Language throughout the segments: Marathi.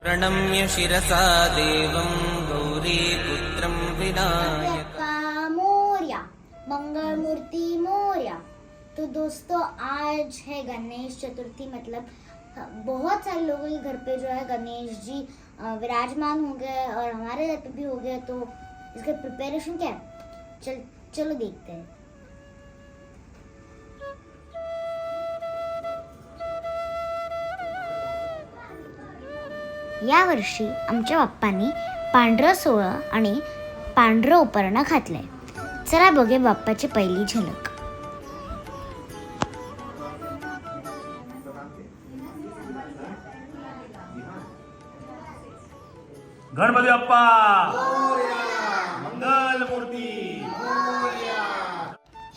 प्रणम्य शिरसा देवं गौरीपुत्रं विनायकं मोरया, मंगल मूर्ति मोरया। तो दोस्तों आज है गणेश चतुर्थी, मतलब बहुत सारे लोगों के घर पे जो है गणेश जी विराजमान हो गए और हमारे घर पे भी हो गए। तो इसका प्रिपरेशन क्या है, चलो देखते हैं। या वर्षी आमच्या बाप्पांनी पांढरं सोळं आणि पांढरं उपरणं घातलंय। चला बघे बाप्पाची पहिली झलक। गणपती बाप्पा मंगल मूर्ती।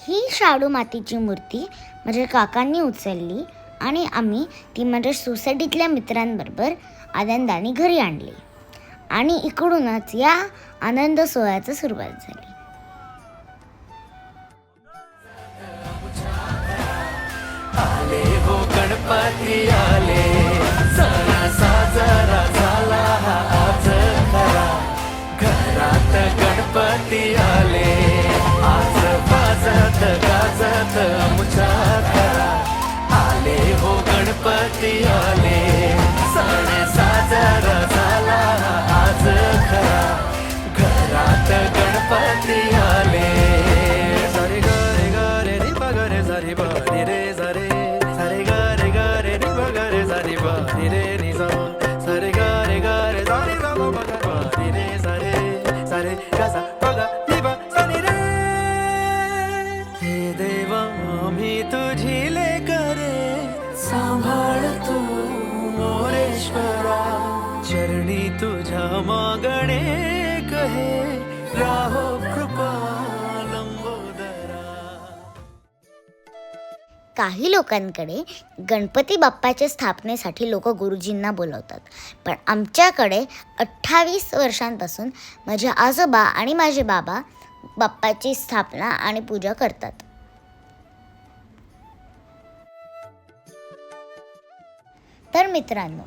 ही शाडू मातीची मूर्ती माझ्या काकांनी उचलली आणि आम्ही ती माझ्या सोसायटीतल्या मित्रांबरोबर आनंदाने घरी आणली आणि इकडूनच या आनंद सोहळ्याची सुरुवात झाली। आले हो गणपती आले, सणा साजरा झाला हा आज खरा, घरात गणपती आले, आज वाजत गाजत आमच्या घरा, आले हो गणपती आले, सण साजरा झाला हा आज खरा, घरात गणपती आले। सारे गारे गारे रे बगरे सारे बारी रे सारे, सारे गारे गारे रे बगरे सारे बारी रे निजा, सारे गारे गारे सारे गा बगरे बारी रे सारे, सारे गासा बगा निबा सारे रे। हे देवा आम्ही तुझी लेकरे, सांभाळ तू मोरेश्वरा, चरणी तुझ्या मागणे कहे, राहो कृपा लंबोदरा। काही लोकांकडे गणपती बाप्पाच्या स्थापनेसाठी लोक गुरुजींना बोलवतात, पण आमच्याकडे 28 वर्षांपासून माझे आजोबा आणि माझे बाबा बाप्पाची स्थापना आणि पूजा करतात। तर मित्रांनो,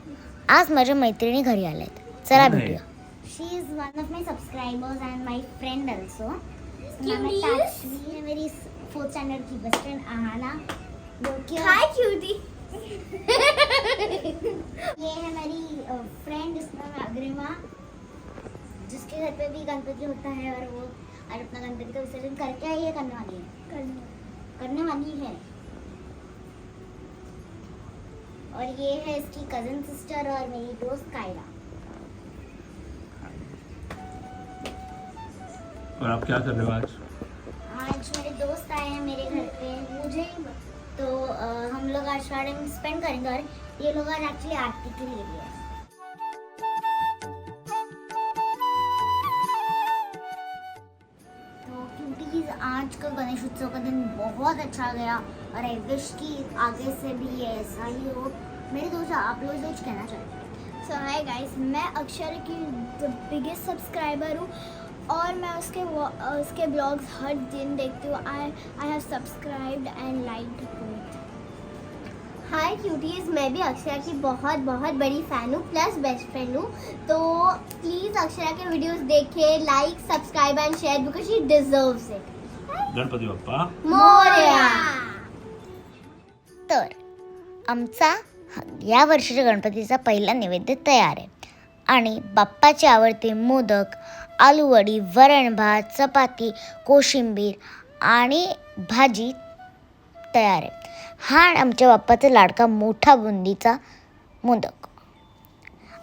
आज माझ्या मैत्रिणी घरी आल्यात, चला भेटूया। She is one of my subscribers and my friend also. मेरी 4th स्टैंडर्ड की बेस्ट फ्रेंड आहाना, जो कि हाय क्यूटी। ये है मेरी फ्रेंड, इसका नाम अग्रिमा, जिसके घर पे भी गणपति होता है और वो आज अपना गणपति का विसर्जन करके आई है, करने वाली है। और ये है इसकी कजन सिस्टर और मेरी दोस्त कायरा। और आप क्या कर रहे हो आज? आज मेरे दोस्त आए हैं मेरे घर पे, मुझे तो हम लोग आज टाइम स्पेंड करेंगे और ये लोग आज एक्चुअली आरती के लिए भी है। तो क्योंकि आज का गणेश उत्सव का दिन बहुत अच्छा गया और आई विश कि आगे से भी ये ऐसा ही हो। मेरे दोस्त, आप लोग कुछ कहना चाहते हैं? सो हाय गाइस, मैं अक्षर की बिगेस्ट सब्सक्राइबर हूँ और मैं उसके ब्लॉग्स हर दिन देखती हूँ। I have subscribed end liked both. High cuties, मैं भी अक्षरा की बहुत बहुत बड़ी फ़ैन हूँ प्लस बेस्ट फ्रेंड हूँ। तो प्लीज़ अक्षरा के वीडियोस देखें, like, subscribe and share because she deserves it. Ganpati Bappa Morya. तर आमचा या वर्षीच्या गणपतीचा पहिला नैवेद्य तयार आहे आणि बाप्पाचे आवडते मोदक, आलूवडी, वरण भात, चपाती, कोशिंबीर आणि भाजी तयार आहे। हा आमच्या बाप्पाचा लाडका मोठा बुंदीचा मोदक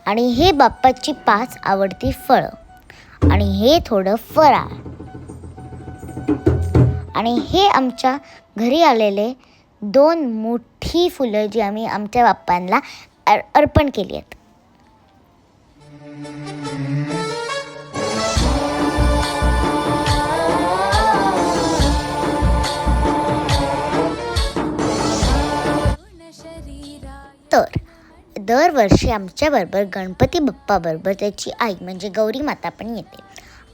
आणि हे बाप्पाची 5 आवडती फळं आणि हे थोडं फराळ आणि हे आमच्या घरी आलेले 2 मोठी फुलं जी आम्ही आमच्या बाप्पांना अर्पण केली आहेत। तर दरवर्षी आमच्याबरोबर गणपती बाप्पाबरोबर त्याची आई म्हणजे गौरी माता पण येते।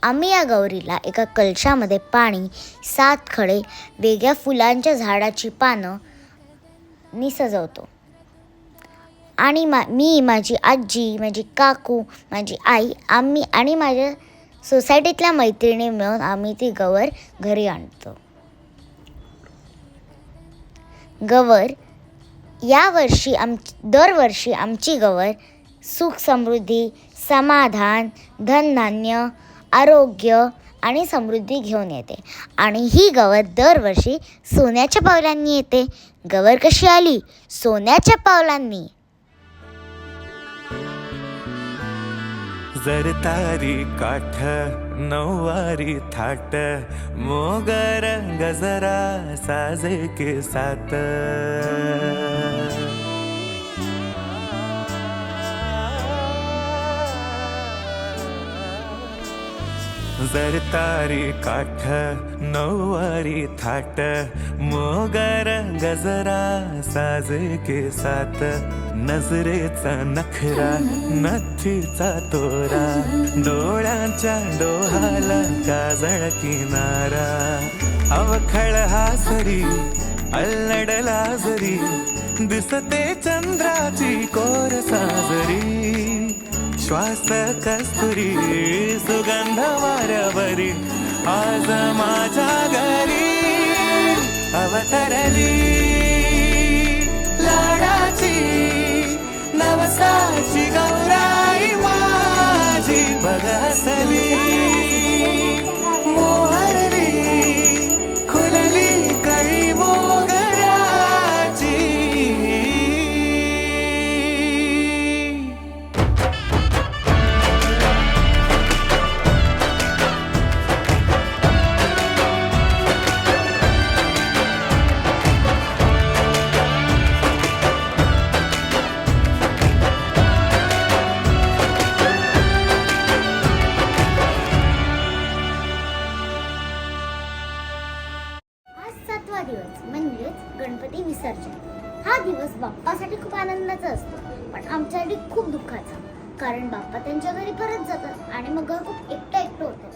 आम्ही या गौरीला एका कलशामध्ये पाणी, 7 खडे, वेगळ्या फुलांच्या झाडाची पानं नी सजवतो आणि मी, माझी आजी, माझी काकू, माझी आई, आम्ही आणि माझ्या सोसायटीतल्या मैत्रिणी मिळून आम्ही ती गवर घरी आणतो. गवर यावर्षी दरवर्षी आमची गवर सुख समृद्धी, समाधान, धनधान्य, आरोग्य आणि समृद्धी घेऊन येते. आणि ही गवर दरवर्षी सोन्याच्या पावलांनी येते. गवर कशी आली? सोन्याच्या पावलांनी. जरतारी काठ नऊवारी थाट मोगर गजरा साजे के साथ जरतारी काठ नऊवारी थाट मोगर गजरा साजे के साथ नजरेचा नखरा नथीचा तोरा डोळ्यांच्या डोहाला काजळ किनारा अवखळ हासरी अल्लड लाजरी दिसते चंद्राची कोर साजरी श्वास कस्तुरी सुगंध वाऱ्यावरी आज माझ्या घरी अवतरली लाडाची नवसाची गौराई माझी बघसली मोहरली खुलली कळी मोगराची. दिवस म्हणजेच गणपती विसर्जन. हा दिवस बाप्पासाठी खूप आनंदाचा असतो, पण आमच्यासाठी खूप दुःखाचा. कारण बाप्पा त्यांच्या घरी परत जातात आणि मग घर खूप एकटं होतं.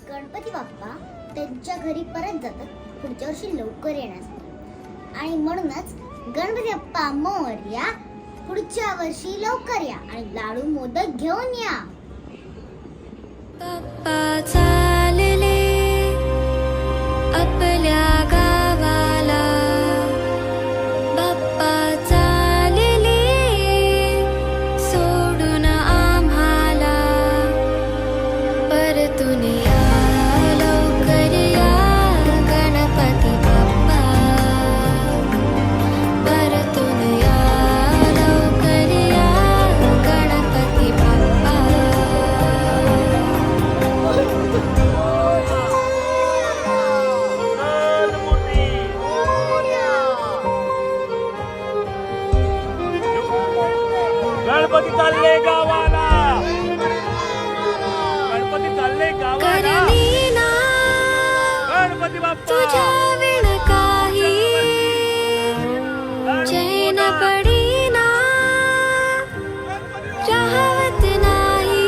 गणपती बाप्पा त्यांच्या घरी परत जातात पुढच्या वर्षी लवकर येण्यासाठी. आणि म्हणूनच गणपती बाप्पा मोरया, पुढच्या वर्षी लवकर या आणि लाडू मोदक घेऊन या. बाप्पा चालले आपल्या गावाला, बाप्पा चालले सोडून आम्हाला. परतून या लवकर या गणपती बाप्पा, परतून या लवकर या गणपती बाप्पा. गणपती चालले गावाला, गणपती चालले गावाला, करमीना गणपती बाप्पा तुझ्या विण काही चैन पडीना, राहत नाही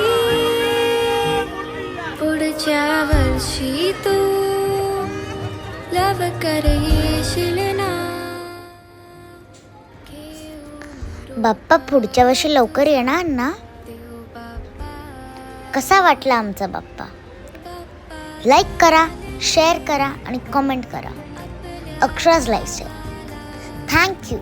पुढच्या वर्षी तू लवकर येशील ना. बाप्पा पुढच्या वर्षी लवकर येणार ना? कसा वाटला आमचा बाप्पा? लाईक करा, शेअर करा आणि कमेंट करा. अक्षराज लाईफस्टाईल. थँक्यू.